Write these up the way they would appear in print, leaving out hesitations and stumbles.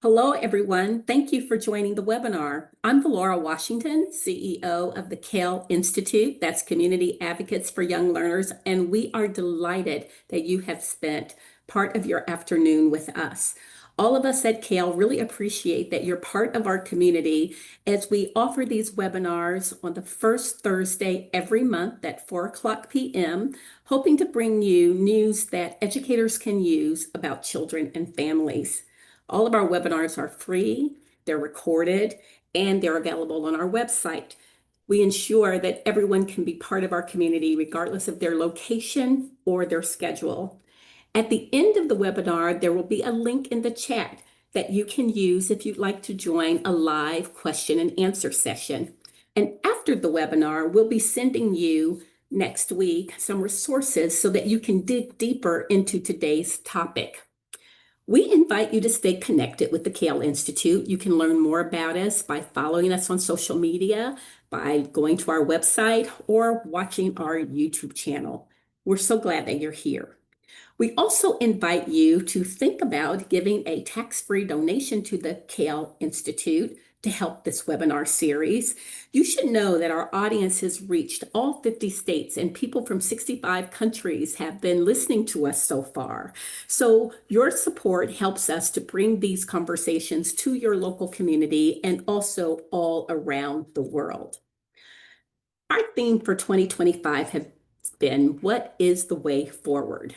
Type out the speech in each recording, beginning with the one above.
Hello, everyone. Thank you for joining the webinar. I'm Laura Washington, CEO of the CAYL Institute, that's Community Advocates for Young Learners, and we are delighted that you have spent part of your afternoon with us. All of us at CAYL really appreciate that you're part of our community as we offer these webinars on the first Thursday every month at 4 p.m., hoping to bring you news that educators can use about children and families. All of our webinars are free, they're recorded, and they're available on our website. We ensure that everyone can be part of our community regardless of their location or their schedule. At the end of the webinar, there will be a link in the chat that you can use if you'd like to join a live question and answer session. And after the webinar, we'll be sending you next week some resources so that you can dig deeper into today's topic. We invite you to stay connected with the CAYL Institute. You can learn more about us by following us on social media, by going to our website, or watching our YouTube channel. We're so glad that you're here. We also invite you to think about giving a tax-free donation to the CAYL Institute to help this webinar series. You should know that our audience has reached all 50 states and people from 65 countries have been listening to us so far. So your support helps us to bring these conversations to your local community and also all around the world. Our theme for 2025 has been, what is the way forward?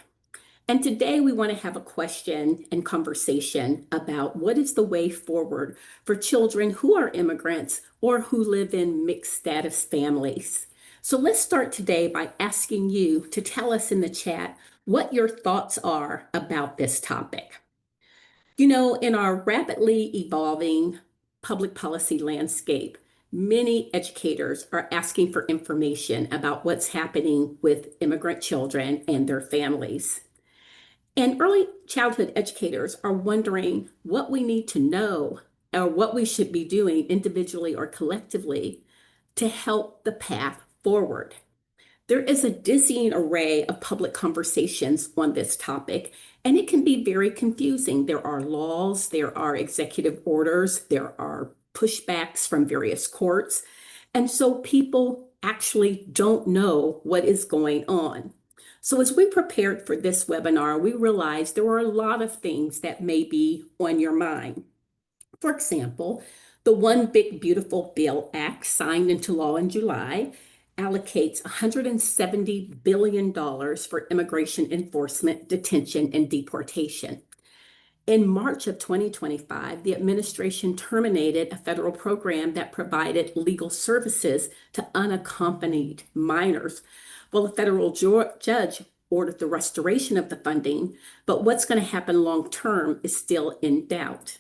And today we want to have a question and conversation about what is the way forward for children who are immigrants or who live in mixed status families. So let's start today by asking you to tell us in the chat what your thoughts are about this topic. You know, in our rapidly evolving public policy landscape, many educators are asking for information about what's happening with immigrant children and their families. And early childhood educators are wondering what we need to know or what we should be doing individually or collectively to help the path forward. There is a dizzying array of public conversations on this topic, and it can be very confusing. There are laws, there are executive orders, there are pushbacks from various courts, and so people actually don't know what is going on. So as we prepared for this webinar, we realized there were a lot of things that may be on your mind. For example, the One Big Beautiful Bill Act signed into law in July allocates $170 billion for immigration enforcement, detention, and deportation. In March of 2025, the administration terminated a federal program that provided legal services to unaccompanied minors. Well, a federal judge ordered the restoration of the funding, but what's going to happen long term is still in doubt.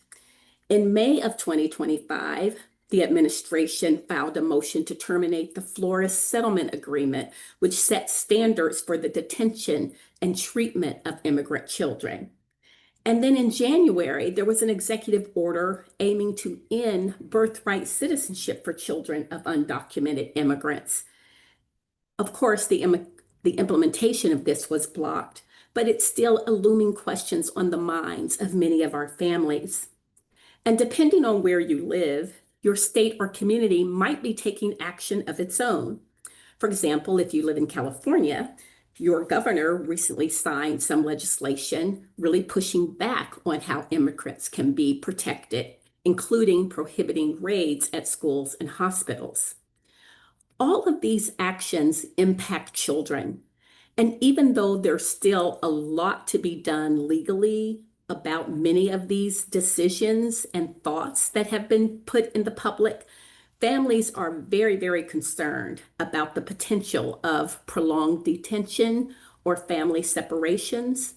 In May of 2025, the administration filed a motion to terminate the Flores Settlement Agreement, which sets standards for the detention and treatment of immigrant children. And then in January, there was an executive order aiming to end birthright citizenship for children of undocumented immigrants. Of course, the implementation of this was blocked, but it's still looming questions on the minds of many of our families. And depending on where you live, your state or community might be taking action of its own. For example, if you live in California, your governor recently signed some legislation really pushing back on how immigrants can be protected, including prohibiting raids at schools and hospitals. All of these actions impact children. And even though there's still a lot to be done legally about many of these decisions and thoughts that have been put in the public, families are very, very concerned about the potential of prolonged detention or family separations.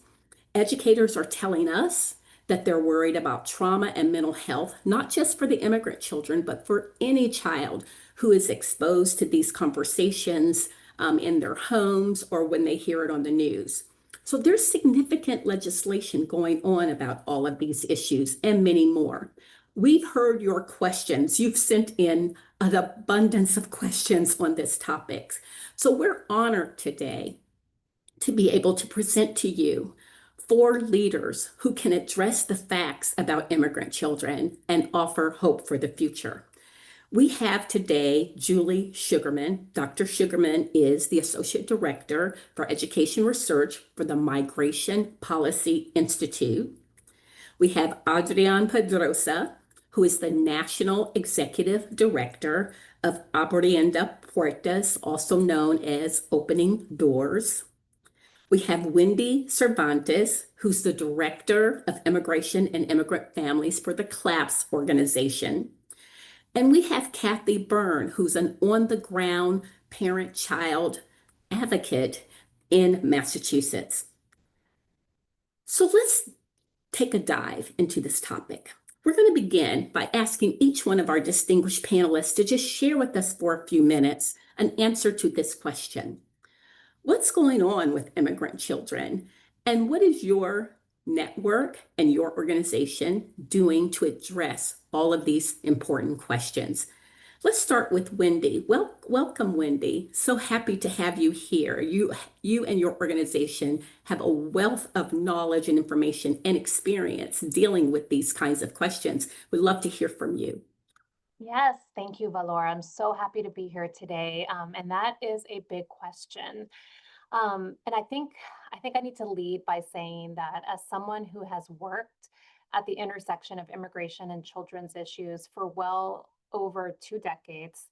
Educators are telling us that they're worried about trauma and mental health, not just for the immigrant children, but for any child who is exposed to these conversations in their homes or when they hear it on the news. So there's significant legislation going on about all of these issues and many more. We've heard your questions. You've sent in an abundance of questions on this topic. So we're honored today to be able to present to you 4 leaders who can address the facts about immigrant children and offer hope for the future. We have today Julie Sugarman. Dr. Sugarman is the Associate Director for Education Research for the Migration Policy Institute. We have Adrian Pedrosa, who is the National Executive Director of Abriendo Puertas, also known as Opening Doors. We have Wendy Cervantes, who's the Director of Immigration and Immigrant Families for the CLAPS organization. And we have Kathy Byrne, who's an on-the-ground parent-child advocate in Massachusetts. So let's take a dive into this topic. We're going to begin by asking each one of our distinguished panelists to just share with us for a few minutes an answer to this question. What's going on with immigrant children, and what is your network and your organization doing to address all of these important questions? Let's start with Wendy. Welcome, Wendy. So happy to have you here. You and your organization have a wealth of knowledge and information and experience dealing with these kinds of questions. We'd love to hear from you. Yes, thank you, Valora. I'm so happy to be here today. And that is a big question. And I think I need to lead by saying that as someone who has worked at the intersection of immigration and children's issues for well over 2 decades,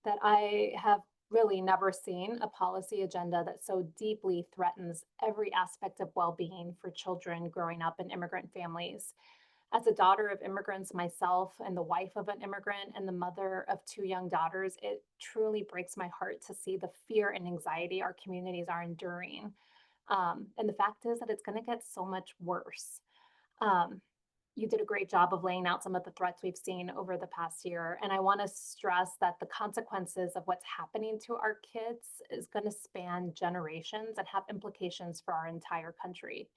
that I have really never seen a policy agenda that so deeply threatens every aspect of well-being for children growing up in immigrant families. As a daughter of immigrants myself and the wife of an immigrant and the mother of 2 young daughters, it truly breaks my heart to see the fear and anxiety our communities are enduring. And the fact is that it's going to get so much worse. Um, you did a great job of laying out some of the threats we've seen over the past year. And I want to stress that the consequences of what's happening to our kids is going to span generations and have implications for our entire country.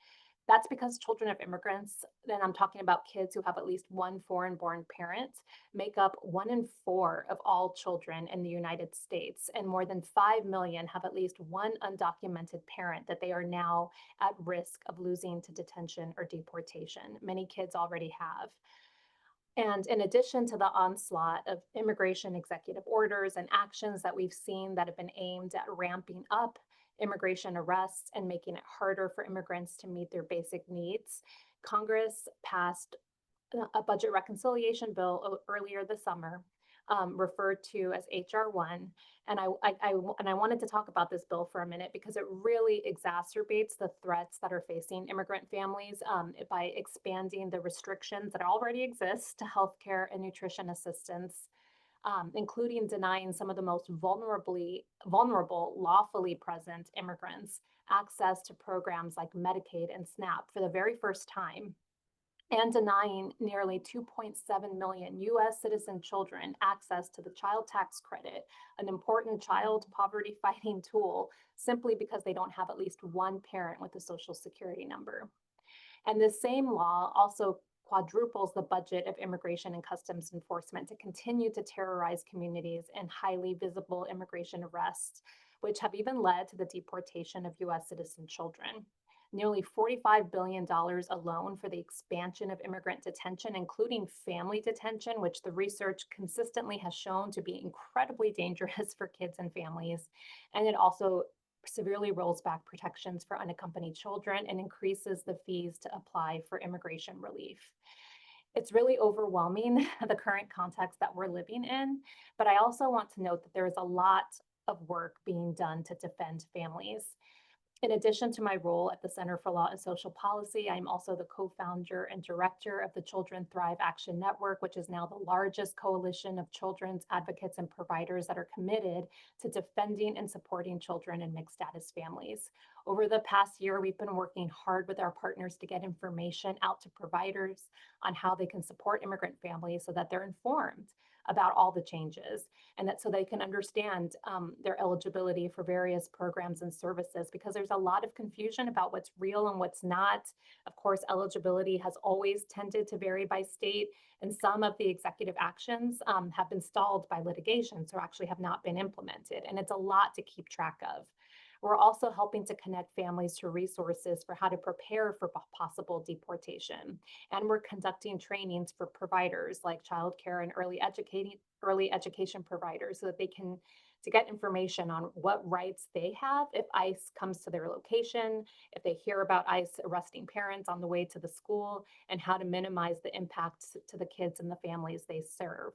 That's because children of immigrants, then I'm talking about kids who have at least one foreign born parent, make up 1 in 4 of all children in the United States. And more than 5 million have at least one undocumented parent that they are now at risk of losing to detention or deportation. Many kids already have. And in addition to the onslaught of immigration executive orders and actions that we've seen that have been aimed at ramping up immigration arrests and making it harder for immigrants to meet their basic needs, Congress passed a budget reconciliation bill earlier this summer, referred to as HR 1. And I wanted to talk about this bill for a minute because it really exacerbates the threats that are facing immigrant families by expanding the restrictions that already exist to healthcare and nutrition assistance, including denying some of the most vulnerable, lawfully present immigrants access to programs like Medicaid and SNAP for the very first time, and denying nearly 2.7 million US citizen children access to the child tax credit, an important child poverty fighting tool, simply because they don't have at least one parent with a social security number. And this same law also quadruples the budget of immigration and customs enforcement to continue to terrorize communities in highly visible immigration arrests, which have even led to the deportation of US citizen children. Nearly $45 billion alone for the expansion of immigrant detention, including family detention, which the research consistently has shown to be incredibly dangerous for kids and families. And it also severely rolls back protections for unaccompanied children and increases the fees to apply for immigration relief. It's really overwhelming, the current context that we're living in, but I also want to note that there is a lot of work being done to defend families. In addition to my role at the Center for Law and Social Policy, I'm also the co-founder and director of the Children Thrive Action Network, which is now the largest coalition of children's advocates and providers that are committed to defending and supporting children in mixed status families. Over the past year, we've been working hard with our partners to get information out to providers on how they can support immigrant families so that they're informed about all the changes, and that so they can understand their eligibility for various programs and services, because there's a lot of confusion about what's real and what's not. Of course, eligibility has always tended to vary by state, and some of the executive actions have been stalled by litigation, so actually have not been implemented, and it's a lot to keep track of. We're also helping to connect families to resources for how to prepare for possible deportation. And we're conducting trainings for providers like childcare and early education providers so that they can to get information on what rights they have if ICE comes to their location, if they hear about ICE arresting parents on the way to the school, and how to minimize the impacts to the kids and the families they serve.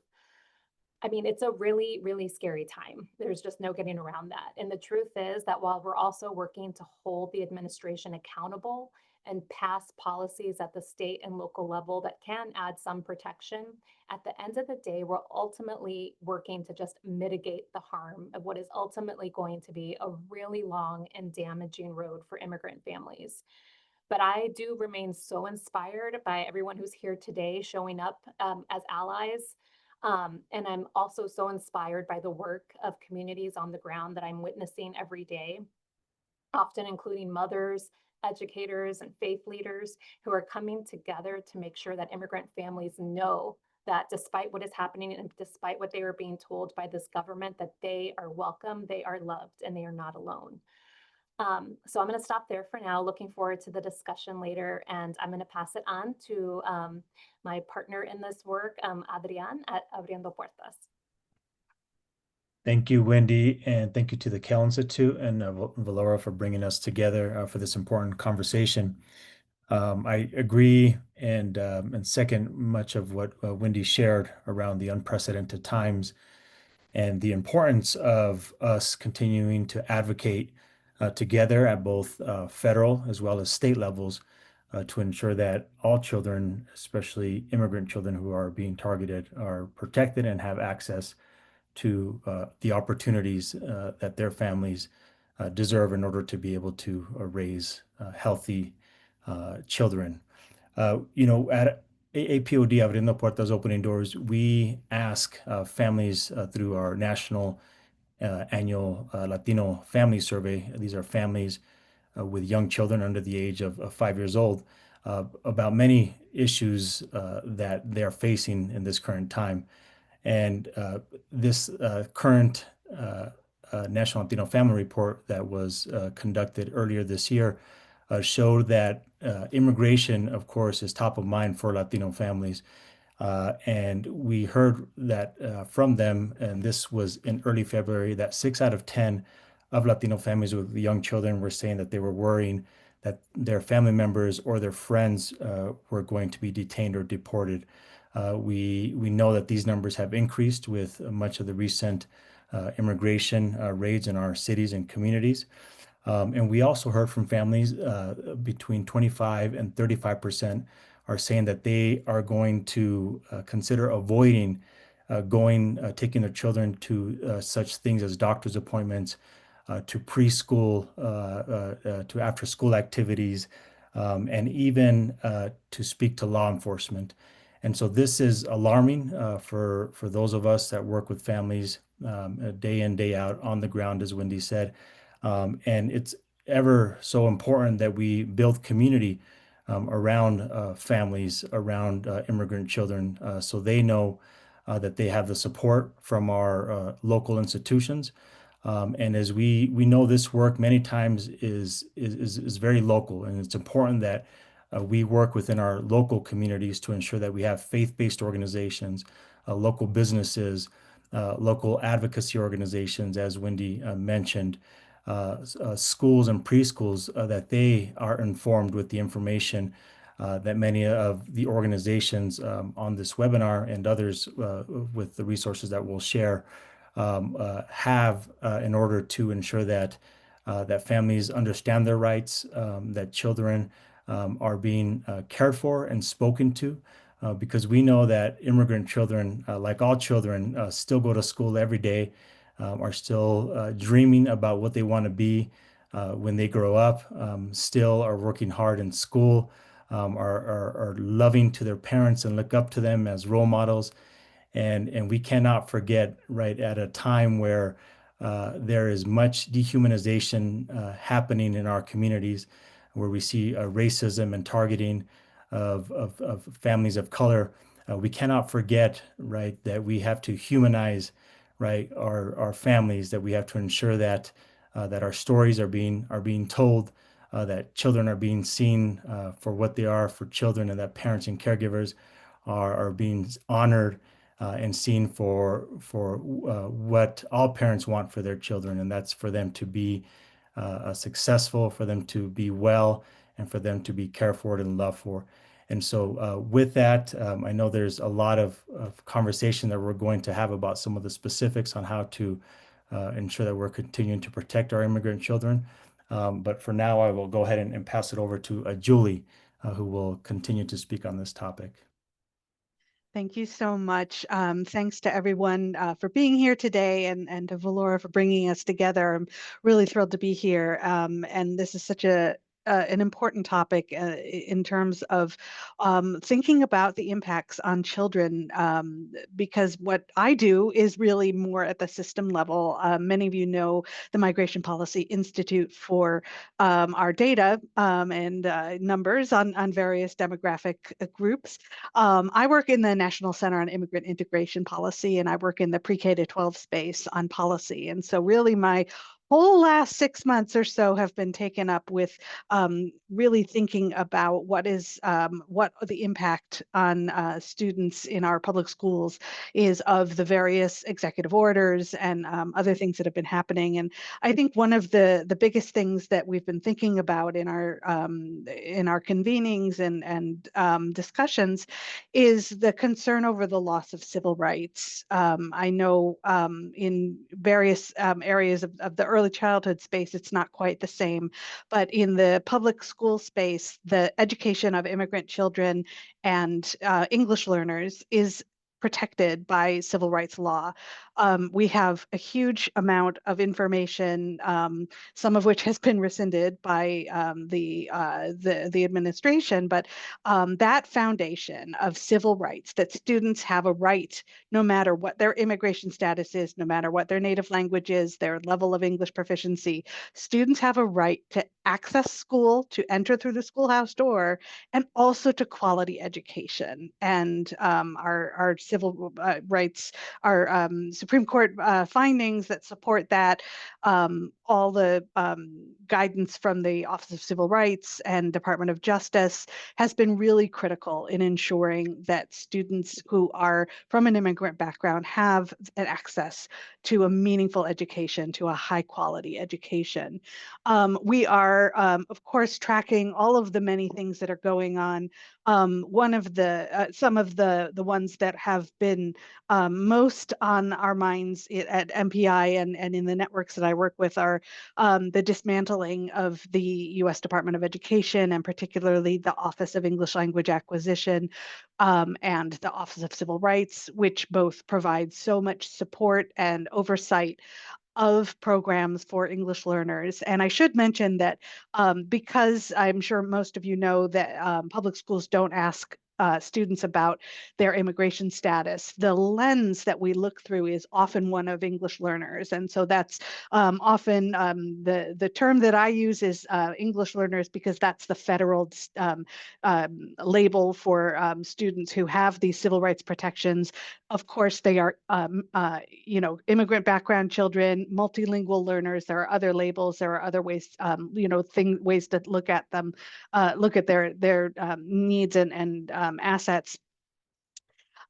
I mean, it's a really, really scary time. There's just no getting around that. And the truth is that while we're also working to hold the administration accountable and pass policies at the state and local level that can add some protection, at the end of the day, we're ultimately working to just mitigate the harm of what is ultimately going to be a really long and damaging road for immigrant families. But I do remain so inspired by everyone who's here today showing up as allies. And I'm also so inspired by the work of communities on the ground that I'm witnessing every day, often including mothers, educators, and faith leaders who are coming together to make sure that immigrant families know that despite what is happening and despite what they are being told by this government, that they are welcome, they are loved, and they are not alone. So I'm going to stop there for now. Looking forward to the discussion later, and I'm going to pass it on to my partner in this work, Adrian at Abriendo Puertas. Thank you, Wendy, and thank you to the CAYL Institute and Valora for bringing us together for this important conversation. I agree and second much of what Wendy shared around the unprecedented times and the importance of us continuing to advocate together at both federal as well as state levels to ensure that all children, especially immigrant children who are being targeted, are protected and have access to the opportunities that their families deserve in order to be able to raise healthy children. At AAPOD, Abriendo Puertas, Opening Doors, we ask families through our national annual Latino Family Survey. These are families with young children under the age of 5 years old about many issues that they're facing in this current time. And this current National Latino Family Report that was conducted earlier this year showed that immigration, of course, is top of mind for Latino families. And we heard that from them, and this was in early February, that 6 out of 10 of Latino families with young children were saying that they were worrying that their family members or their friends were going to be detained or deported. We know that these numbers have increased with much of the recent immigration raids in our cities and communities. And we also heard from families between 25 and 35% are saying that they are going to consider avoiding taking their children to such things as doctor's appointments, to preschool, to after school activities, and even to speak to law enforcement. And so this is alarming for those of us that work with families day in, day out on the ground, as Wendy said. And it's ever so important that we build community around families, around immigrant children, so they know that they have the support from our local institutions. And as we know, this work many times is very local, and it's important that we work within our local communities to ensure that we have faith-based organizations, local businesses, local advocacy organizations, as Wendy mentioned, schools and preschools, that they are informed with the information that many of the organizations on this webinar and others with the resources that we'll share have in order to ensure that families understand their rights, that children are being cared for and spoken to, because we know that immigrant children, like all children, still go to school every day, are still dreaming about what they want to be when they grow up, still are working hard in school, are loving to their parents and look up to them as role models. And we cannot forget, right, at a time where there is much dehumanization happening in our communities, where we see racism and targeting of families of color, we cannot forget, right, that we have to humanize, right, our families, that we have to ensure that that our stories are being told, that children are being seen for what they are for children, and that parents and caregivers are being honored and seen for what all parents want for their children, and that's for them to be successful, for them to be well, and for them to be cared for and loved for. And so with that, I know there's a lot of conversation that we're going to have about some of the specifics on how to ensure that we're continuing to protect our immigrant children. But for now, I will go ahead and pass it over to Julie, who will continue to speak on this topic. Thank you so much. Thanks to everyone for being here today, and to Valora for bringing us together. I'm really thrilled to be here. And this is such an important topic in terms of thinking about the impacts on children, because what I do is really more at the system level. Many of you know the Migration Policy Institute for our data and numbers on various demographic groups. I work in the National Center on Immigrant Integration Policy, and I work in the pre-K to 12 space on policy. And so really my whole last 6 months or so have been taken up with really thinking about what the impact on students in our public schools is of the various executive orders and other things that have been happening. And I think one of the biggest things that we've been thinking about in our convenings and discussions is the concern over the loss of civil rights. I know in various areas of the early childhood space, it's not quite the same, but in the public school space, the education of immigrant children and English learners is protected by civil rights law. We have a huge amount of information, some of which has been rescinded by the administration, but that foundation of civil rights, that students have a right, no matter what their immigration status is, no matter what their native language is, their level of English proficiency, students have a right to access school, to enter through the schoolhouse door, and also to quality education. And our civil rights, our Supreme Court findings that support that, all the guidance from the Office of Civil Rights and Department of Justice has been really critical in ensuring that students who are from an immigrant background have an access to a meaningful education, to a high quality education. We are, of course, tracking all of the many things that are going on. One of the, some of the ones that have been most on our minds at MPI and in the networks that I work with are the dismantling of the U.S. Department of Education, and particularly the Office of English Language Acquisition and the Office of Civil Rights, which both provide so much support and oversight of programs for English learners. And I should mention that because I'm sure most of you know that public schools don't ask students about their immigration status, the lens that we look through is often one of English learners. And so that's often the term that I use is English learners, because that's the federal label for students who have these civil rights protections. Of course, they are, immigrant background children, multilingual learners. There are other labels. There are other ways, ways to look at them, look at their needs and assets.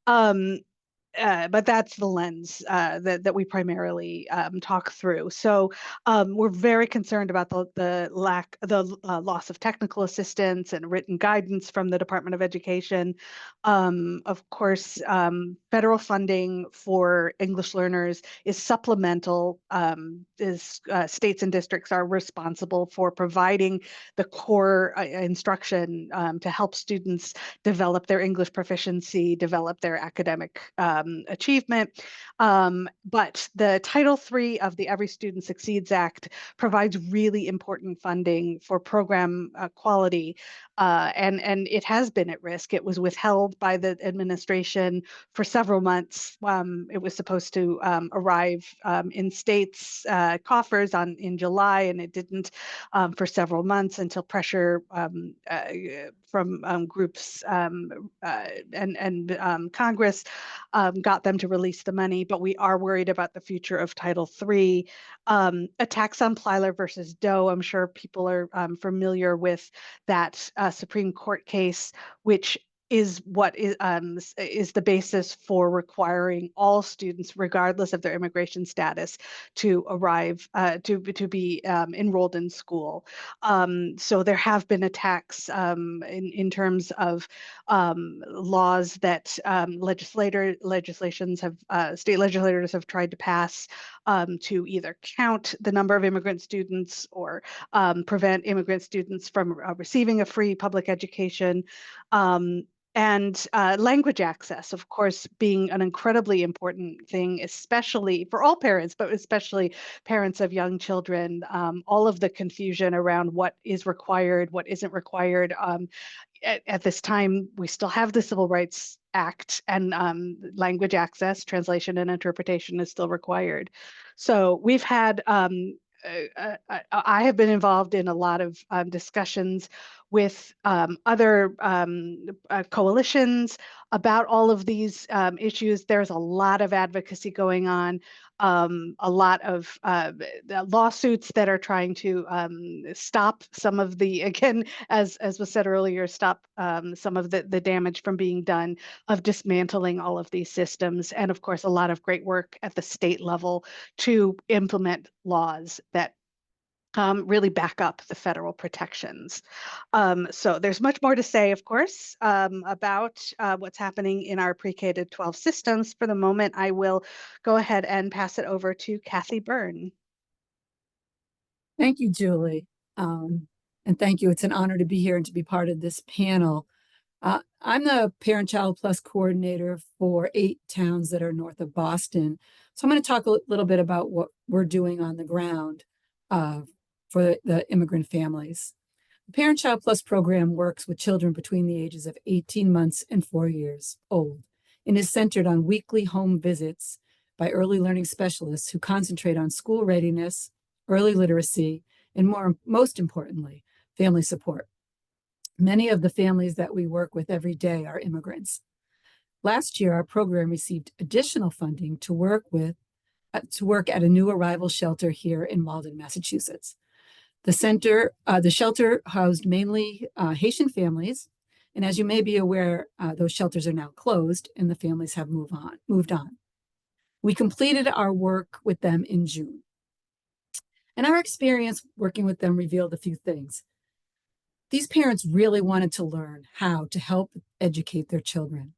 But that's the lens that we primarily talk through. So we're very concerned about the loss of technical assistance and written guidance from the Department of Education. Of course, federal funding for English learners is supplemental. States and districts are responsible for providing the core instruction to help students develop their English proficiency, develop their academic achievement. But the Title III of the Every Student Succeeds Act provides really important funding for program quality. and it has been at risk. It was withheld by the administration for several months. It was supposed to arrive in states' coffers in July, and it didn't for several months until pressure from groups and Congress got them to release the money. But we are worried about the future of Title III. Attacks on Plyler versus Doe. I'm sure people are familiar with that Supreme Court case, which is what is the basis for requiring all students, regardless of their immigration status, to arrive to be enrolled in school. So there have been attacks in terms of laws that state legislators have tried to pass to either count the number of immigrant students or prevent immigrant students from receiving a free public education. And language access, of course, being an incredibly important thing, especially for all parents, but especially parents of young children. All of the confusion around what is required, what isn't required. At this time, we still have the Civil Rights Act, and language access, translation, and interpretation is still required. So we've had I have been involved in a lot of discussions with other coalitions about all of these issues. There's a lot of advocacy going on, a lot of lawsuits that are trying to stop some of the, again, as was said earlier, stop some of the damage from being done, of dismantling all of these systems. And of course, a lot of great work at the state level to implement laws that really back up the federal protections. So there's much more to say, of course, about what's happening in our pre-K to 12 systems. For the moment, I will go ahead and pass it over to Kathy Byrne. Thank you, Julie. And thank you. It's an honor to be here and to be part of this panel. I'm the Parent Child Plus coordinator for 8 towns that are north of Boston. So I'm going to talk a little bit about what we're doing on the ground for the immigrant families. The Parent Child Plus program works with children between the ages of 18 months and 4 years old and is centered on weekly home visits by early learning specialists who concentrate on school readiness, early literacy, and most importantly, family support. Many of the families that we work with every day are immigrants. Last year, our program received additional funding to work at a new arrival shelter here in Malden, Massachusetts. The shelter housed mainly Haitian families, and as you may be aware, those shelters are now closed and the families have moved on. We completed our work with them in June. And our experience working with them revealed a few things. These parents really wanted to learn how to help educate their children.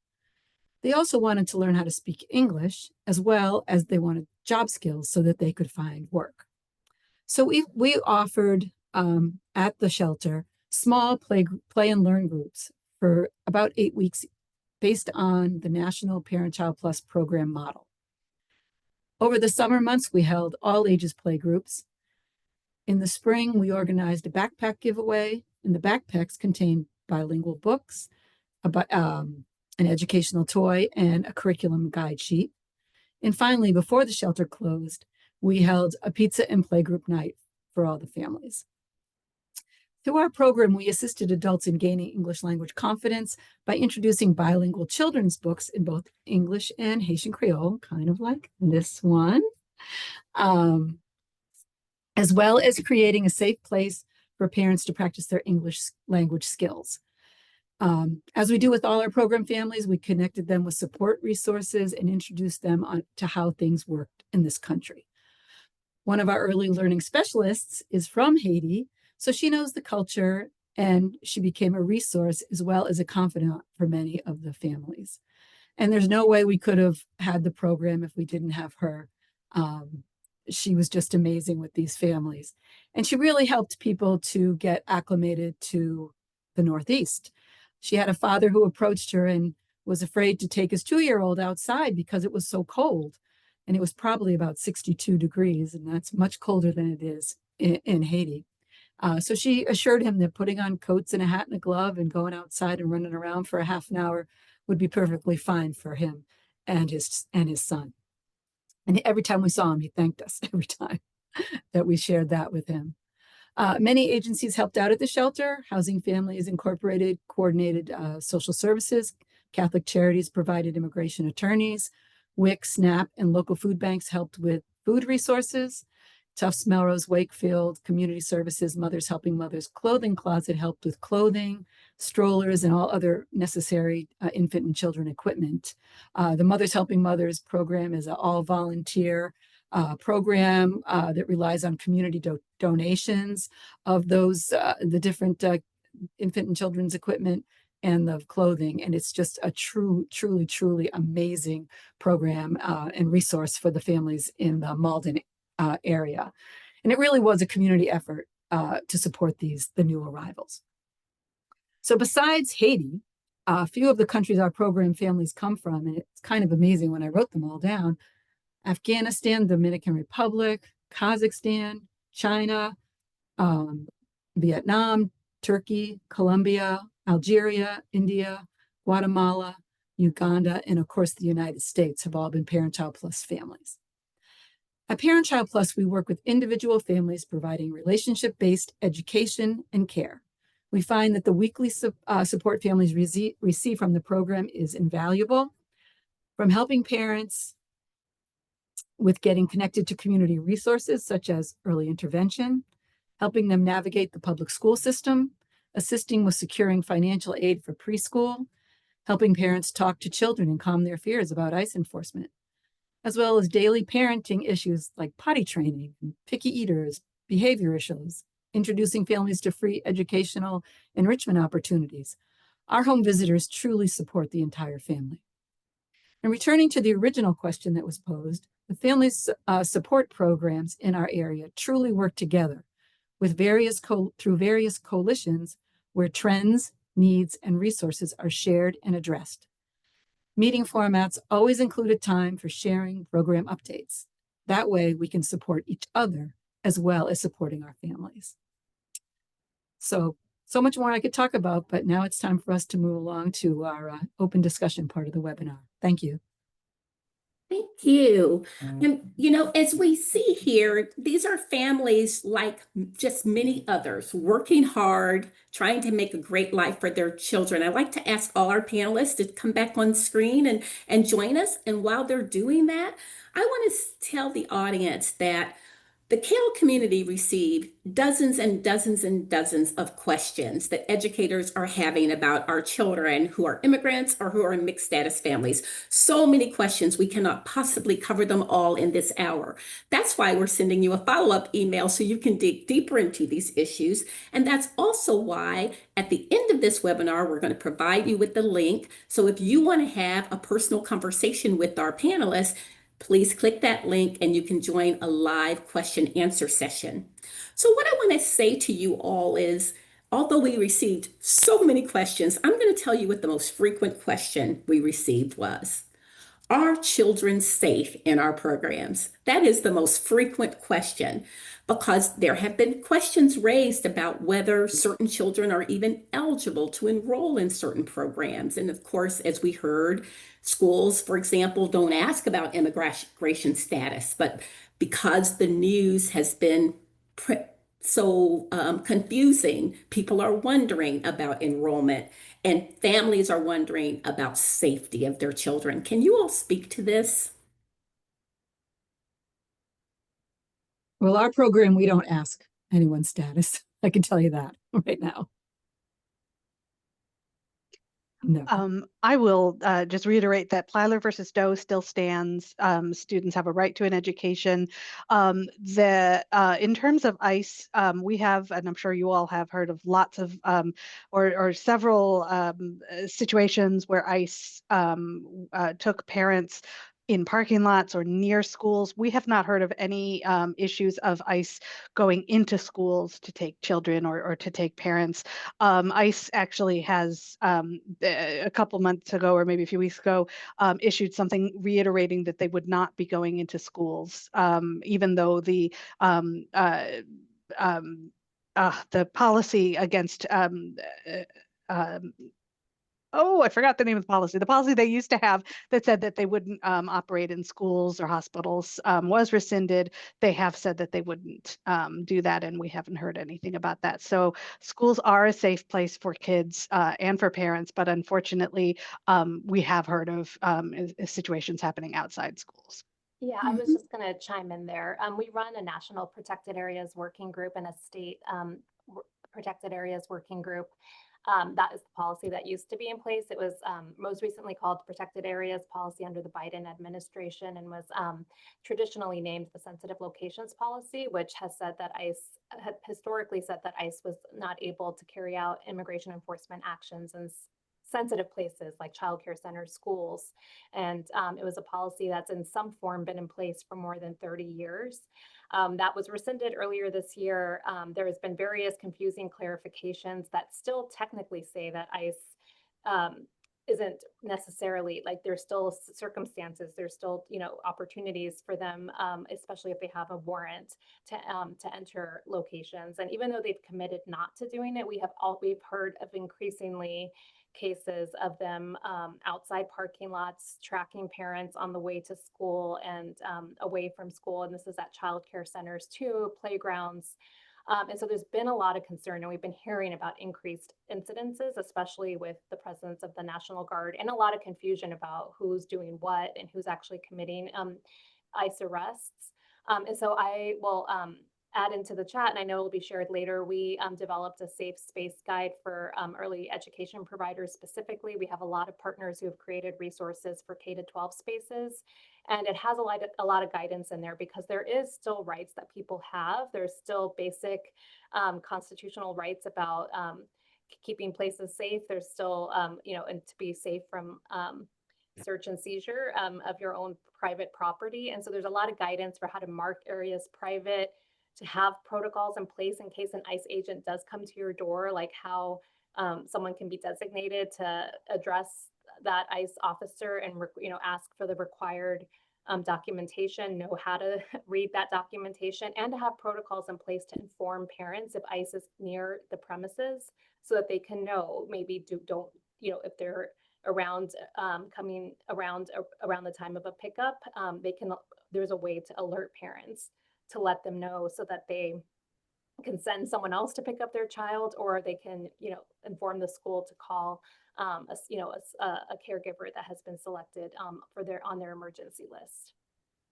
They also wanted to learn how to speak English, as well as they wanted job skills so that they could find work. So we offered at the shelter small play and learn groups for about 8 weeks based on the National Parent Child Plus program model. Over the summer months, we held all ages play groups. In the spring, we organized a backpack giveaway, and the backpacks contained bilingual books, an educational toy, and a curriculum guide sheet. And finally, before the shelter closed, we held a pizza and playgroup night for all the families. Through our program, we assisted adults in gaining English language confidence by introducing bilingual children's books in both English and Haitian Creole, kind of like this one, as well as creating a safe place for parents to practice their English language skills. As we do with all our program families, we connected them with support resources and introduced them to how things worked in this country. One of our early learning specialists is from Haiti, so she knows the culture, and she became a resource as well as a confidant for many of the families. And there's no way we could have had the program if we didn't have her. She was just amazing with these families. And she really helped people to get acclimated to the Northeast. She had a father who approached her and was afraid to take his 2-year-old outside because it was so cold. And it was probably about 62 degrees, and that's much colder than it is in Haiti. So she assured him that putting on coats and a hat and a glove and going outside and running around for a half an hour would be perfectly fine for him and his son. And every time we saw him, he thanked us every time that we shared that with him. Many agencies helped out at the shelter. Housing Families Incorporated coordinated social services. Catholic Charities provided immigration attorneys. WIC, SNAP, and local food banks helped with food resources. Tufts, Melrose, Wakefield, Community Services, Mothers Helping Mothers Clothing Closet helped with clothing, strollers, and all other necessary infant and children equipment. The Mothers Helping Mothers program is an all-volunteer program that relies on community donations of those, the different infant and children's equipment and the clothing. And it's just a truly amazing program and resource for the families in the Malden area. And it really was a community effort to support the new arrivals. So besides Haiti, a few of the countries our program families come from, and it's kind of amazing when I wrote them all down: Afghanistan, Dominican Republic, Kazakhstan, China, Vietnam, Turkey, Colombia, Algeria, India, Guatemala, Uganda, and of course the United States have all been Parent Child Plus families. At Parent Child Plus, we work with individual families providing relationship-based education and care. We find that the weekly support families receive from the program is invaluable, from helping parents with getting connected to community resources such as early intervention, helping them navigate the public school system, assisting with securing financial aid for preschool, helping parents talk to children and calm their fears about ICE enforcement, as well as daily parenting issues like potty training, picky eaters, behavior issues, introducing families to free educational enrichment opportunities. Our home visitors truly support the entire family. And returning to the original question that was posed, the family support programs in our area truly work together with through various coalitions where trends, needs, and resources are shared and addressed. Meeting formats always include a time for sharing program updates. That way we can support each other as well as supporting our families. So much more I could talk about, but now it's time for us to move along to our open discussion part of the webinar. Thank you. Thank you. And, as we see here, these are families like just many others, working hard, trying to make a great life for their children. I'd like to ask all our panelists to come back on screen and join us. And while they're doing that, I want to tell the audience that the CAYL community received dozens and dozens and dozens of questions that educators are having about our children who are immigrants or who are in mixed status families. So many questions, we cannot possibly cover them all in this hour. That's why we're sending you a follow-up email so you can dig deeper into these issues. And that's also why at the end of this webinar, we're going to provide you with the link. So if you want to have a personal conversation with our panelists, please click that link and you can join a live question answer session. So what I want to say to you all is, although we received so many questions, I'm going to tell you what the most frequent question we received was. Are children safe in our programs? That is the most frequent question, because there have been questions raised about whether certain children are even eligible to enroll in certain programs. And of course, as we heard, schools, for example, don't ask about immigration status, but because the news has been so confusing, people are wondering about enrollment and families are wondering about safety of their children. Can you all speak to this? Well, our program, we don't ask anyone's status. I can tell you that right now. No. I will just reiterate that Plyler versus Doe still stands. Students have a right to an education. In terms of ICE, we have, and I'm sure you all have heard of lots of or several situations where ICE took parents in parking lots or near schools. We have not heard of any issues of ICE going into schools to take children or to take parents. ICE actually has a couple months ago, or maybe a few weeks ago, issued something reiterating that they would not be going into schools, even though the the policy against oh, I forgot the name of the policy. The policy they used to have that said that they wouldn't operate in schools or hospitals was rescinded. They have said that they wouldn't do that, and we haven't heard anything about that. So schools are a safe place for kids and for parents, but unfortunately, we have heard of situations happening outside schools. Yeah, I was just going to chime in there. We run a national protected areas working group and a state protected areas working group. That is the policy that used to be in place. It was most recently called Protected Areas Policy under the Biden administration, and was traditionally named the Sensitive Locations Policy, which has said that ICE had historically said that ICE was not able to carry out immigration enforcement actions in sensitive places like childcare centers, schools. And it was a policy that's in some form been in place for more than 30 years. That was rescinded earlier this year. There has been various confusing clarifications that still technically say that ICE isn't necessarily, like, there's still circumstances, there's still, opportunities for them, especially if they have a warrant to enter locations. And even though they've committed not to doing it, we've heard of increasingly cases of them outside parking lots, tracking parents on the way to school and away from school. And this is at childcare centers too, playgrounds. And so there's been a lot of concern, and we've been hearing about increased incidences, especially with the presence of the National Guard, and a lot of confusion about who's doing what and who's actually committing ICE arrests. And so I will add into the chat, and I know it will be shared later. We developed a safe space guide for early education providers specifically. We have a lot of partners who have created resources for K-12 spaces, and it has a lot of guidance in there, because there is still rights that people have. There's still basic constitutional rights about keeping places safe. There's still, and to be safe from search and seizure of your own private property. And so there's a lot of guidance for how to mark areas private, to have protocols in place in case an ICE agent does come to your door, like how someone can be designated to address that ICE officer and ask for the required documentation, know how to read that documentation, and to have protocols in place to inform parents if ICE is near the premises, so that they can know, maybe don't if they're around coming around the time of a pickup, there's a way to alert parents, to let them know, so that they can send someone else to pick up their child, or they can, inform the school to call a caregiver that has been selected on their emergency list.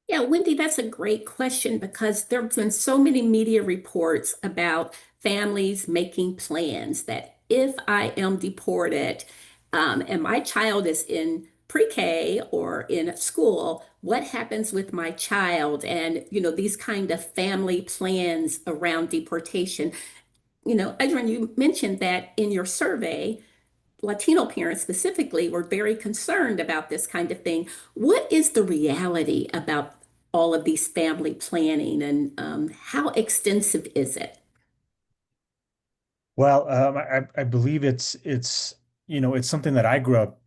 Yeah, Wendy, that's a great question, because there have been so many media reports about families making plans that if I am deported, and my child is in pre-K or in school, what happens with my child? And, these kind of family plans around deportation. Adrian, you mentioned that in your survey, Latino parents specifically were very concerned about this kind of thing. What is the reality about all of these family planning, and how extensive is it? Well, I believe it's something that I grew up,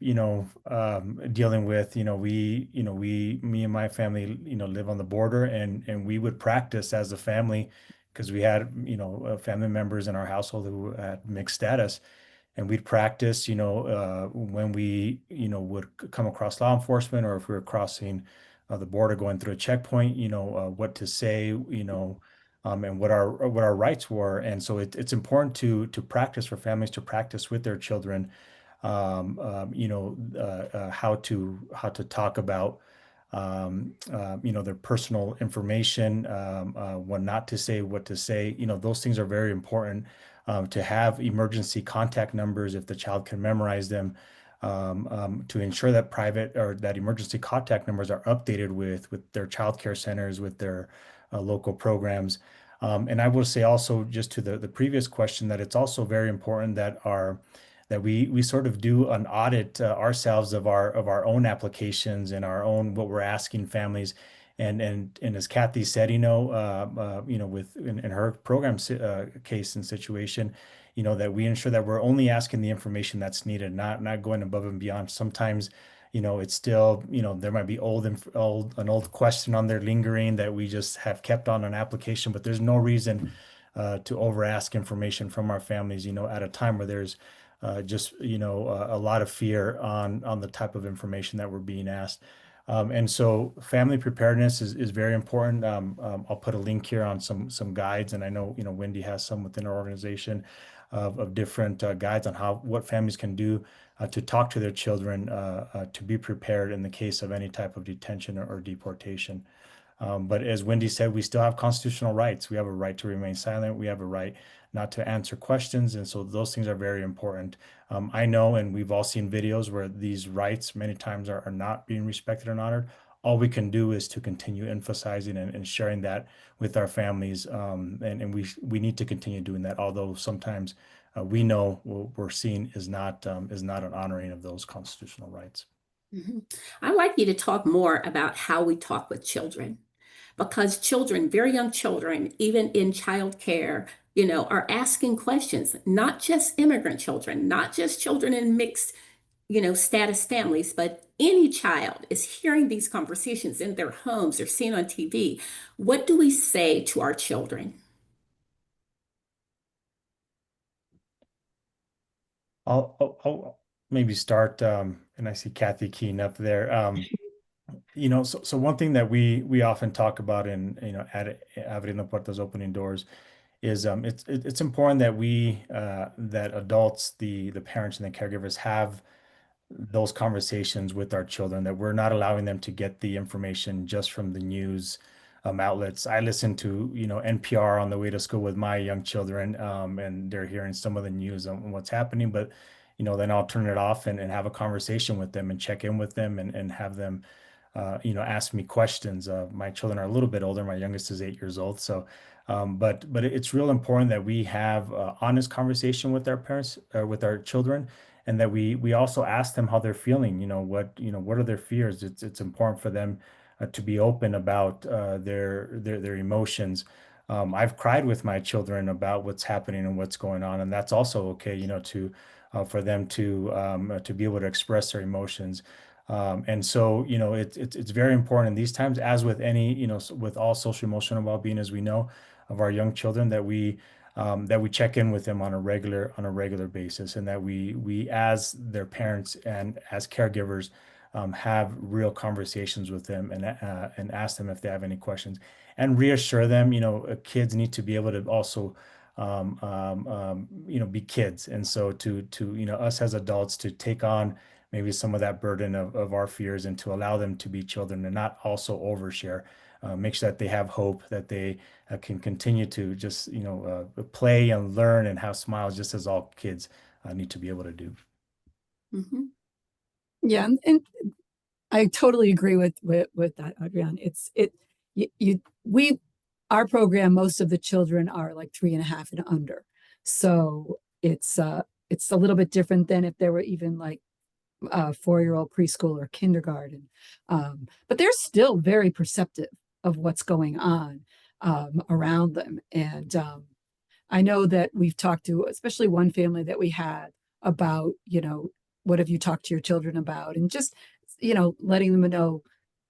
dealing with. Me and my family, live on the border, and we would practice as a family, because we had, family members in our household who had mixed status, and we'd practice, when we, would come across law enforcement, or if we were crossing the border, going through a checkpoint, what to say, and what our rights were. And so it's important to practice, for families to practice with their children, how to talk about their personal information, what not to say, what to say. Those things are very important. To have emergency contact numbers, if the child can memorize them, to ensure that private, or that emergency contact numbers are updated with their child care centers, with their local programs. And I will say also, just to the previous question, that it's also very important that we sort of do an audit ourselves of our own applications, and our own, what we're asking families. And as Kathy said, in her program case and situation, that we ensure that we're only asking the information that's needed, not going above and beyond. Sometimes, it's still, there might be an old question on there lingering, that we just have kept on an application, but there's no reason to over ask information from our families, at a time where there's just, a lot of fear on the type of information that we're being asked. And so family preparedness is very important. I'll put a link here on some guides, and I know, Wendy has some within our organization of different guides on what families can do to talk to their children to be prepared in the case of any type of detention or deportation. But as Wendy said, we still have constitutional rights. We have a right to remain silent. We have a right not to answer questions. And so those things are very important. I know, and we've all seen videos where these rights many times are not being respected and honored. All we can do is to continue emphasizing and sharing that with our families. And we need to continue doing that, although sometimes we know what we're seeing is not an honoring of those constitutional rights. Mhm. I'd like you to talk more about how we talk with children, because children, very young children, even in childcare, are asking questions, not just immigrant children, not just children in mixed, status families, but any child is hearing these conversations in their homes or seeing on TV. What do we say to our children? I'll maybe start, and I see Kathy keying up there. So one thing that we often talk about in, at Abriendo Puertas, Opening Doors, is it's important that that adults, the parents and the caregivers, have those conversations with our children, that we're not allowing them to get the information just from the news outlets. I listen to, NPR on the way to school with my young children, and they're hearing some of the news on what's happening, but then I'll turn it off and have a conversation with them and check in with them and have them ask me questions. My children are a little bit older. My youngest is 8 years old. So, but it's real important that we have honest conversation with our parents, with our children, and that we also ask them how they're feeling. What are their fears? It's important for them to be open about their emotions. I've cried with my children about what's happening and what's going on, and that's also okay. To for them to be able to express their emotions. And so, it's very important in these times, as with any, with all social emotional well-being, as we know, of our young children, that we check in with them on a regular basis, and that we as their parents and as caregivers have real conversations with them and ask them if they have any questions, and reassure them. Kids need to be able to also be kids, and so to us as adults to take on maybe some of that burden of our fears, and to allow them to be children and not also overshare. Make sure that they have hope, that they can continue to just play and learn and have smiles, just as all kids need to be able to do. Mhm. Yeah, and I totally agree with that, Adrian. Our program, most of the children are like 3.5 and under, so it's a little bit different than if there were even like 4-year-old preschool or kindergarten. But they're still very perceptive of what's going on around them. And I know that we've talked to, especially one family that we had, about, what have you talked to your children about? And just, letting them know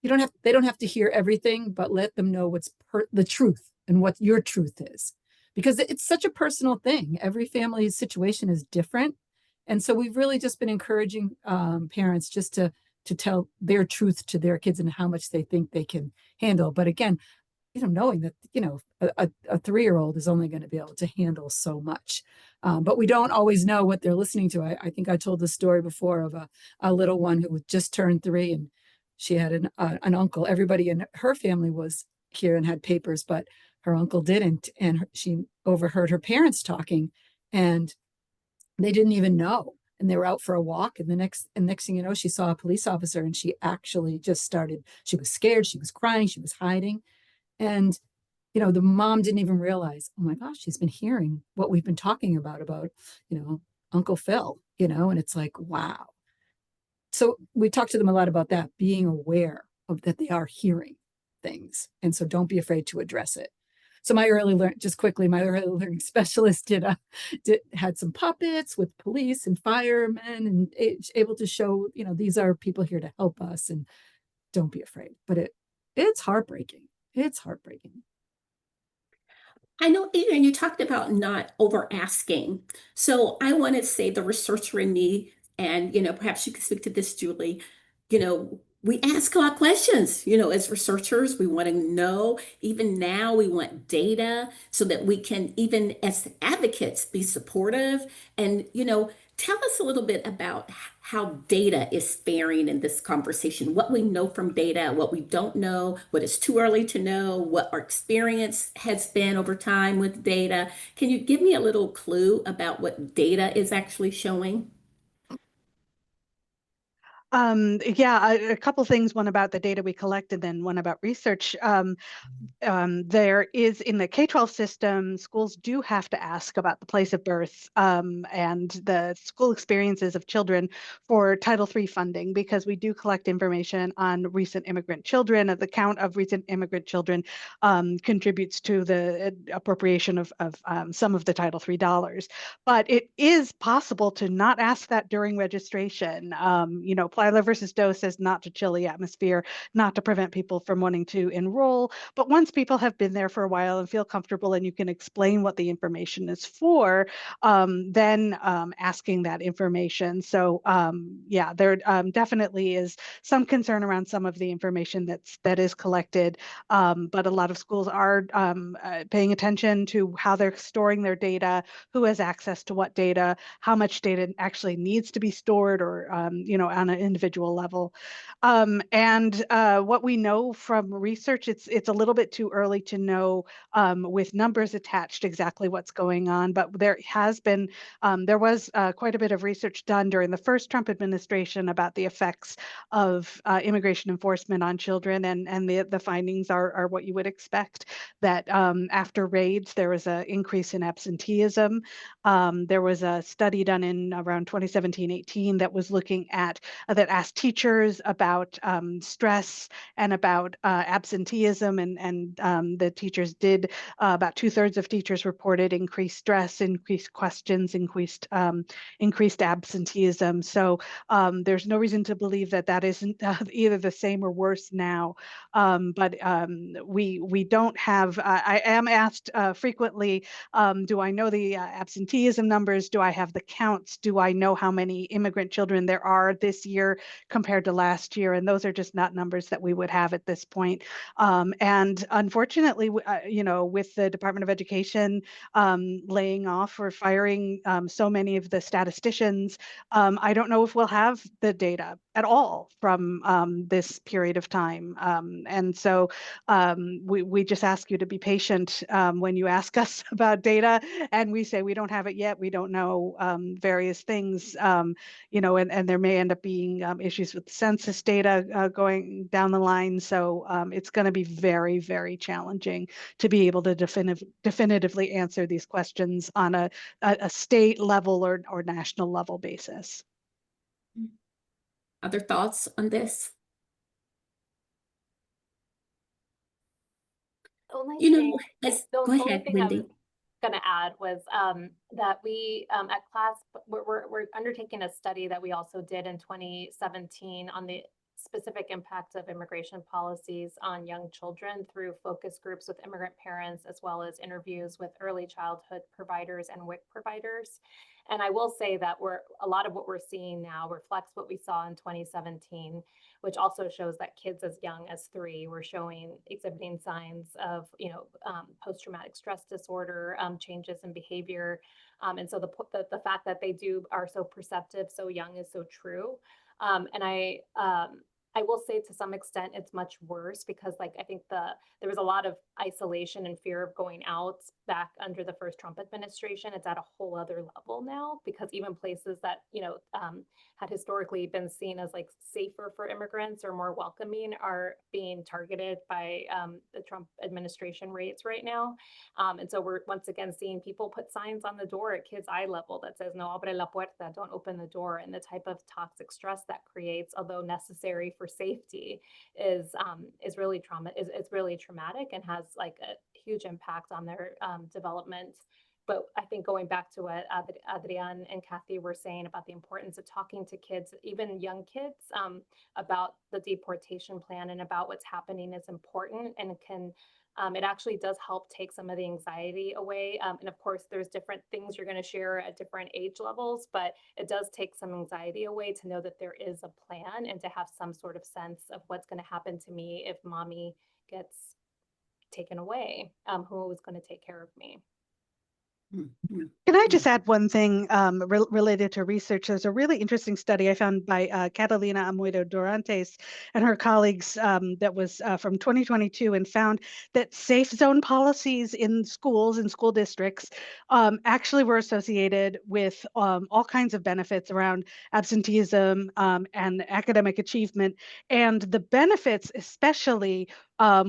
they don't have to hear everything, but let them know what's the truth and what your truth is. Because it's such a personal thing. Every family's situation is different. And so we've really just been encouraging parents just to tell their truth to their kids and how much they think they can handle. But again, knowing that, a 3-year-old is only going to be able to handle so much. But we don't always know what they're listening to. I think I told the story before of a little one who just turned 3, and she had an uncle. Everybody in her family was here and had papers, but her uncle didn't. And she overheard her parents talking, and they didn't even know. And they were out for a walk. And next thing you know, she saw a police officer, and she actually just started, she was scared. She was crying. She was hiding. And, the mom didn't even realize, oh my gosh, she's been hearing what we've been talking about, Uncle Phil, and it's like, wow. So we talked to them a lot about that, being aware of that they are hearing things. And so don't be afraid to address it. So my early learning specialist had some puppets with police and firemen, and able to show, these are people here to help us, and don't be afraid. But it's heartbreaking. It's heartbreaking. I know, Adrian, you talked about not over asking. So I want to say the researcher in me, and perhaps you could speak to this, Julie. We ask a lot of questions. As researchers, we want to know. Even now, we want data so that we can, even as advocates, be supportive. And tell us a little bit about how data is faring in this conversation, what we know from data, what we don't know, what is too early to know, what our experience has been over time with data. Can you give me a little clue about what data is actually showing? Yeah, a couple things, one about the data we collected, then one about research. There is in the K-12 system, schools do have to ask about the place of birth and the school experiences of children for Title III funding, because we do collect information on recent immigrant children. The count of recent immigrant children contributes to the appropriation of some of the Title III dollars. But it is possible to not ask that during registration. Plyler versus Doe says not to chill the atmosphere, not to prevent people from wanting to enroll. But once people have been there for a while and feel comfortable and you can explain what the information is for, then asking that information. So yeah, there definitely is some concern around some of the information that is collected, but a lot of schools are paying attention to how they're storing their data, who has access to what data, how much data actually needs to be stored, or on an individual level. And what we know from research, it's a little bit too early to know with numbers attached exactly what's going on, but there was quite a bit of research done during the first Trump administration about the effects of immigration enforcement on children, and the findings are what you would expect, that after raids, there was an increase in absenteeism. There was a study done in around 2017-18 that was looking at, that asked teachers about stress and about absenteeism, and the teachers did, about 2/3 of teachers reported increased stress, increased questions, increased absenteeism. So there's no reason to believe that isn't either the same or worse now. But we don't have, I am asked frequently, do I know the absenteeism numbers? Do I have the counts? Do I know how many immigrant children there are this year compared to last year? And those are just not numbers that we would have at this point. And unfortunately, with the Department of Education laying off or firing so many of the statisticians, I don't know if we'll have the data at all from this period of time. And so we just ask you to be patient when you ask us about data, and we say we don't have it yet, we don't know various things, and there may end up being issues with census data going down the line. So it's going to be very, very challenging to be able to definitively answer these questions on a state level or national level basis. Other thoughts on this? The only You know, thing, the go only ahead, thing I was Wendy. going to add was that we at class, we're undertaking a study that we also did in 2017 on the specific impact of immigration policies on young children through focus groups with immigrant parents, as well as interviews with early childhood providers and WIC providers. And I will say that a lot of what we're seeing now reflects what we saw in 2017, which also shows that kids as young as 3 were exhibiting signs of, post-traumatic stress disorder, changes in behavior. And so the fact that they are so perceptive so young is so true. And I will say to some extent it's much worse because I think there was a lot of isolation and fear of going out back under the first Trump administration. It's at a whole other level now, because even places that, had historically been seen as safer for immigrants or more welcoming are being targeted by the Trump administration rates right now. And so we're once again seeing people put signs on the door at kids' eye level that says, no abre la puerta, don't open the door. And the type of toxic stress that creates, although necessary for safety, is really traumatic and has a huge impact on their development But I think going back to what Adrian and Kathy were saying about the importance of talking to kids, even young kids, about the deportation plan and about what's happening is important, and it actually does help take some of the anxiety away. And of course, there's different things you're going to share at different age levels, but it does take some anxiety away to know that there is a plan and to have some sort of sense of what's going to happen to me if mommy gets taken away. Who is going to take care of me? Can I just add one thing related to research? There's a really interesting study I found by Catalina Amoedo Durantes and her colleagues that was from 2022, and found that safe zone policies in schools and school districts actually were associated with all kinds of benefits around absenteeism and academic achievement. And the benefits especially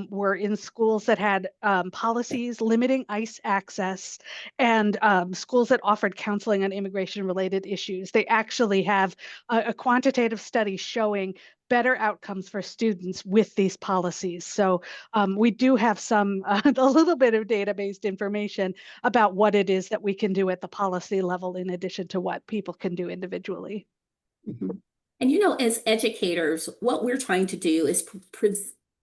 were in schools that had policies limiting ICE access, and schools that offered counseling on immigration-related issues. They actually have a quantitative study showing better outcomes for students with these policies. So we do have some, a little bit of data-based information about what it is that we can do at the policy level in addition to what people can do individually. And as educators, what we're trying to do is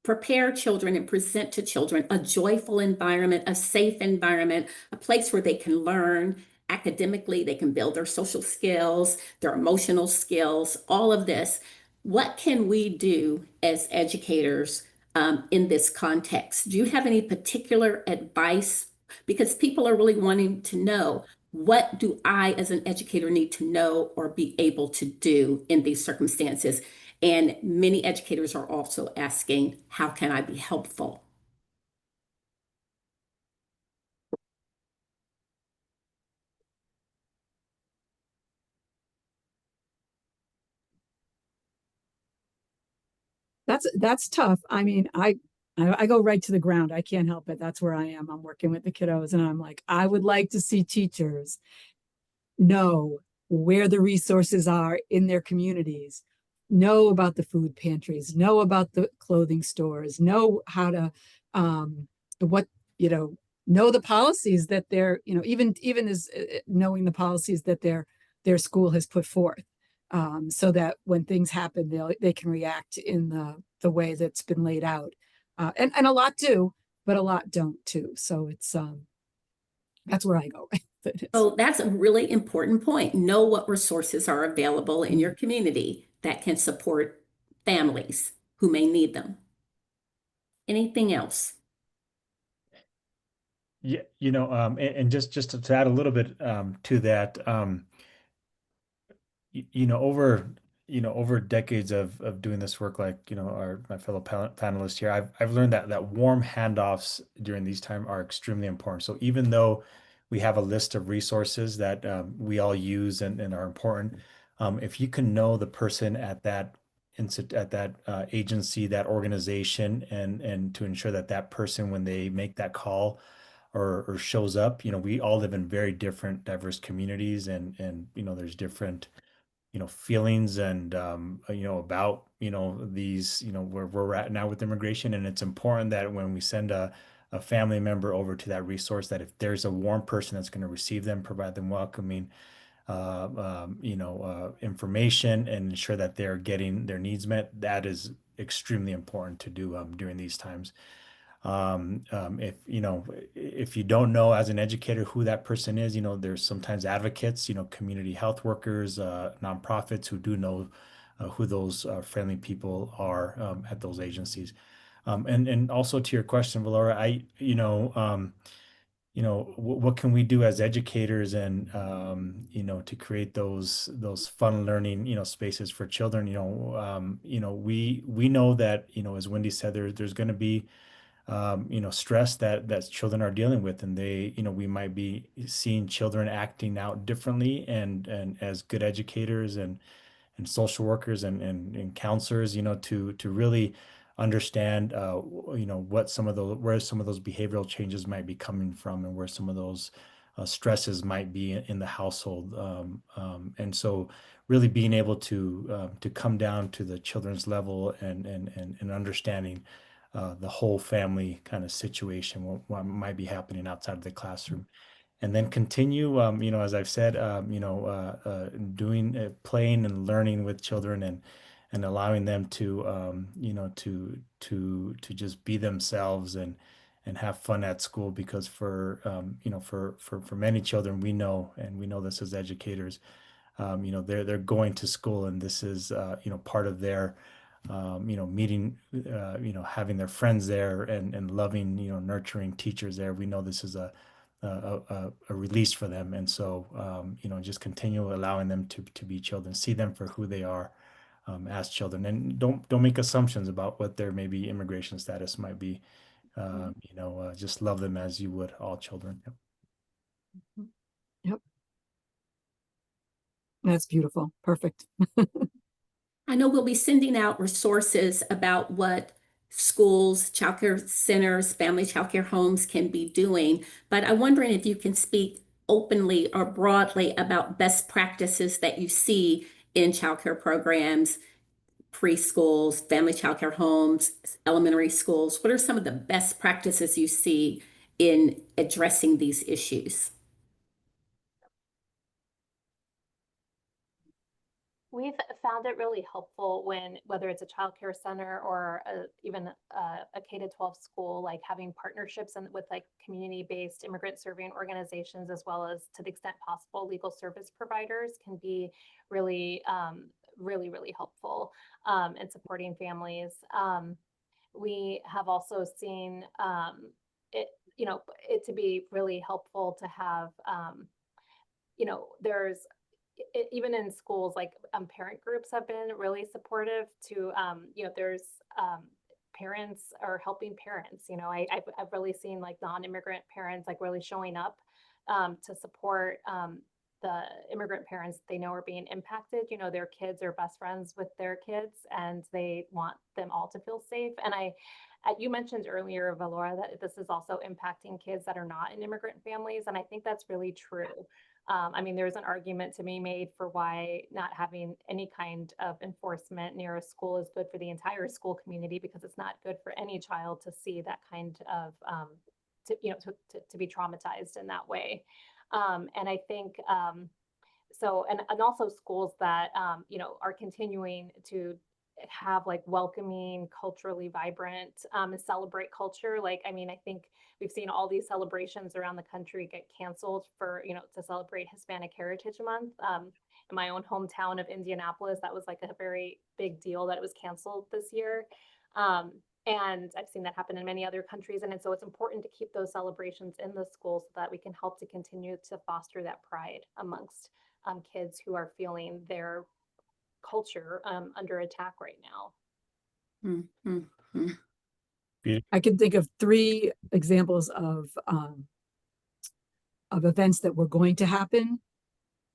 prepare children and present to children a joyful environment, a safe environment, a place where they can learn academically, they can build their social skills, their emotional skills, all of this. What can we do as educators in this context? Do you have any particular advice? Because people are really wanting to know, what do I as an educator need to know or be able to do in these circumstances? And many educators are also asking, how can I be helpful? That's tough. I mean, I go right to the ground. I can't help it. That's where I am. I'm working with the kiddos, and I'm like, I would like to see teachers know where the resources are in their communities, know about the food pantries, know about the clothing stores, know how to what know the policies that they're even as knowing the policies that their school has put forth, so that when things happen, they can react in the way that's been laid out. And a lot do, but a lot don't too. So it's that's where I go. So that's a really important point. Know what resources are available in your community that can support families who may need them. Anything else? Yeah, and just to add a little bit to that, over decades of doing this work, like my fellow panelists here, I've learned that warm handoffs during these times are extremely important. So even though we have a list of resources that we all use and are important, if you can know the person at that agency, that organization, and to ensure that person, when they make that call or shows up, we all live in very different, diverse communities, and there's different feelings and about these where we're at now with immigration. And it's important that when we send a family member over to that resource, that if there's a warm person that's going to receive them, provide them welcoming information, and ensure that they're getting their needs met, that is extremely important to do during these times. If you don't know as an educator who that person is, there's sometimes advocates, community health workers, nonprofits who do know who those friendly people are at those agencies. And also to your question, Valora, what can we do as educators, and to create those fun learning spaces for children? We know that as Wendy said, there's going to be stress that children are dealing with, and we might be seeing children acting out differently, and as good educators and social workers and counselors, to really understand, where some of those behavioral changes might be coming from, and where some of those stresses might be in the household. And so really being able to come down to the children's level, and understanding the whole family kind of situation, what might be happening outside of the classroom. and then continue, as I've said, doing, playing and learning with children, and allowing them to, to just be themselves, and have fun at school, because for many children, we know this as educators, they're going to school, and this is, part of their, meeting, having their friends there, and loving, nurturing teachers there. We know this is a release for them. And so, just continue allowing them to be children, see them for who they are, as children, and don't make assumptions about what their maybe immigration status might be. Just love them as you would all children. Yep. Yep. That's beautiful. Perfect. I know we'll be sending out resources about what schools, childcare centers, family childcare homes can be doing, but I'm wondering if you can speak openly or broadly about best practices that you see in childcare programs, preschools, family childcare homes, elementary schools. What are some of the best practices you see in addressing these issues? We've found it really helpful when, whether it's a childcare center or even a K to 12 school, like having partnerships and with like community-based immigrant serving organizations, as well as, to the extent possible, legal service providers, can be really, really helpful in supporting families. We have also seen it, it to be really helpful to have, there's even in schools, like parent groups have been really supportive to, there's parents are helping parents. I've really seen like non-immigrant parents like really showing up to support the immigrant parents they know are being impacted. Their kids are best friends with their kids, and they want them all to feel safe. And you mentioned earlier, Valora, that this is also impacting kids that are not in immigrant families, and I think that's really true. There's an argument to be made for why not having any kind of enforcement near a school is good for the entire school community, because it's not good for any child to see that kind of, to be traumatized in that way. And I think, and also schools that, are continuing to have like welcoming, culturally vibrant, and celebrate culture. I think we've seen all these celebrations around the country get canceled for, to celebrate Hispanic Heritage Month. In my own hometown of Indianapolis, that was like a very big deal that it was canceled this year. And I've seen that happen in many other countries. And so it's important to keep those celebrations in the schools so that we can help to continue to foster that pride amongst kids who are feeling their culture under attack right now. Mm-hmm. I can think of 3 examples of events that were going to happen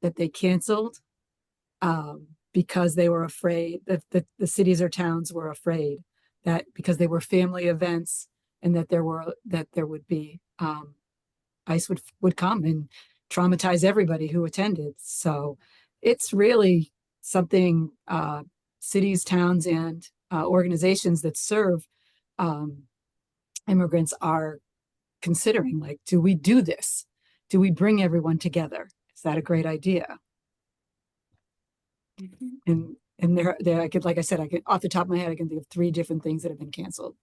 that they canceled because they were afraid that the cities or towns were afraid that because they were family events, and that there would be ICE would come and traumatize everybody who attended. So it's really something cities, towns, and organizations that serve immigrants are considering. Like, do we do this? Do we bring everyone together? Is that a great idea? Mm-hmm. And there I could, like I said, I could, off the top of my head, I can think of 3 different things that have been canceled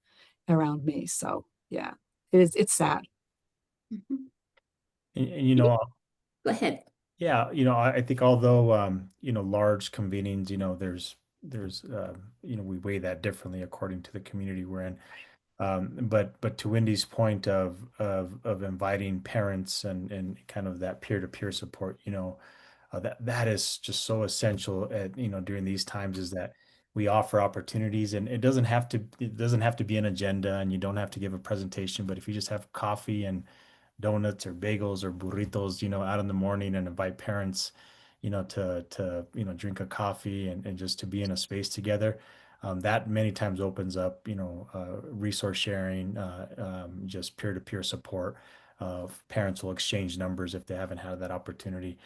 around me. So yeah, it's sad. Mm-hmm. And, Go ahead. yeah, I think although, large convenings, there's, we weigh that differently according to the community we're in. But to Wendy's point of inviting parents, and kind of that peer-to-peer support, that is just so essential during these times, is that we offer opportunities, and it doesn't have to be an agenda, and you don't have to give a presentation, but if you just have coffee and donuts or bagels or burritos, out in the morning, and invite parents, to drink a coffee, and just to be in a space together. That many times opens up, resource sharing, just peer-to-peer support. Parents will exchange numbers if they haven't had that opportunity.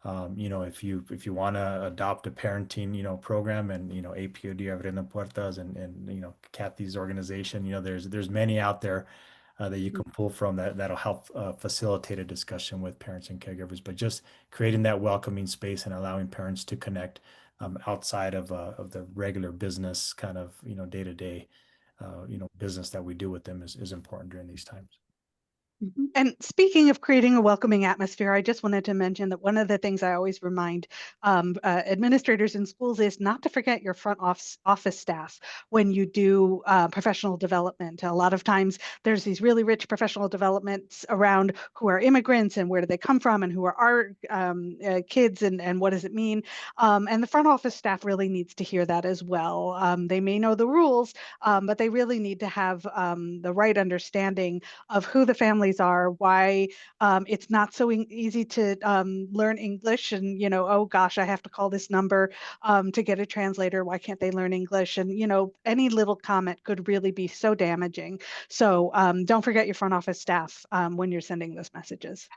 If you want to adopt a parenting, program, and, APOD, Abriendo Puertas, and Kathy's organization, there's many out there. that you can pull from that'll help facilitate a discussion with parents and caregivers. But just creating that welcoming space and allowing parents to connect outside of the regular business kind of day-to-day business that we do with them is important during these times. And speaking of creating a welcoming atmosphere, I just wanted to mention that one of the things I always remind administrators in schools is not to forget your front office staff when you do professional development. A lot of times there's these really rich professional developments around who are immigrants and where do they come from and who are our kids and what does it mean. And the front office staff really needs to hear that as well. They may know the rules, but they really need to have the right understanding of who the families are, why it's not so easy to learn English, and oh gosh, I have to call this number to get a translator. Why can't they learn English? And any little comment could really be so damaging. So don't forget your front office staff when you're sending those messages.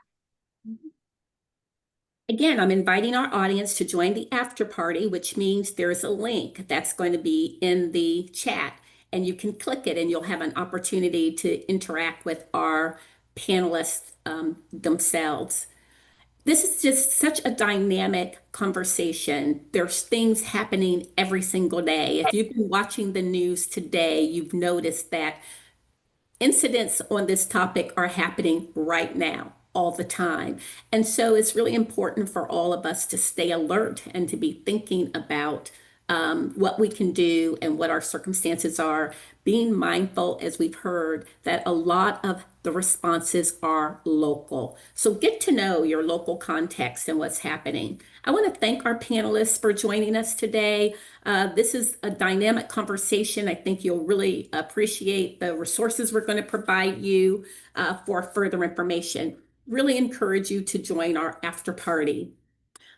Again, I'm inviting our audience to join the after party, which means there's a link that's going to be in the chat, and you can click it and you'll have an opportunity to interact with our panelists themselves. This is just such a dynamic conversation. There's things happening every single day. If you've been watching the news today, you've noticed that incidents on this topic are happening right now, all the time. And so it's really important for all of us to stay alert and to be thinking about what we can do and what our circumstances are, being mindful, as we've heard, that a lot of the responses are local. So get to know your local context and what's happening. I want to thank our panelists for joining us today. This is a dynamic conversation. I think you'll really appreciate the resources we're going to provide you for further information. Really encourage you to join our after party.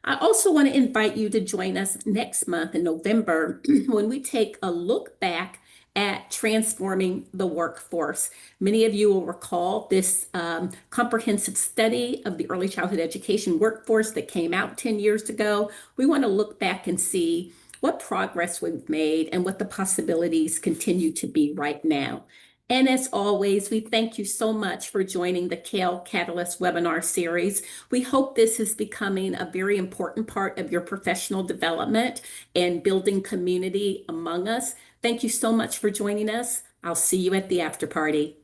I also want to invite you to join us next month in November when we take a look back at transforming the workforce. Many of you will recall this comprehensive study of the early childhood education workforce that came out 10 years ago. We want to look back and see what progress we've made and what the possibilities continue to be right now. And as always, we thank you so much for joining the CAYL Catalyst webinar series. We hope this is becoming a very important part of your professional development and building community among us. Thank you so much for joining us. I'll see you at the after party.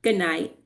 Good night.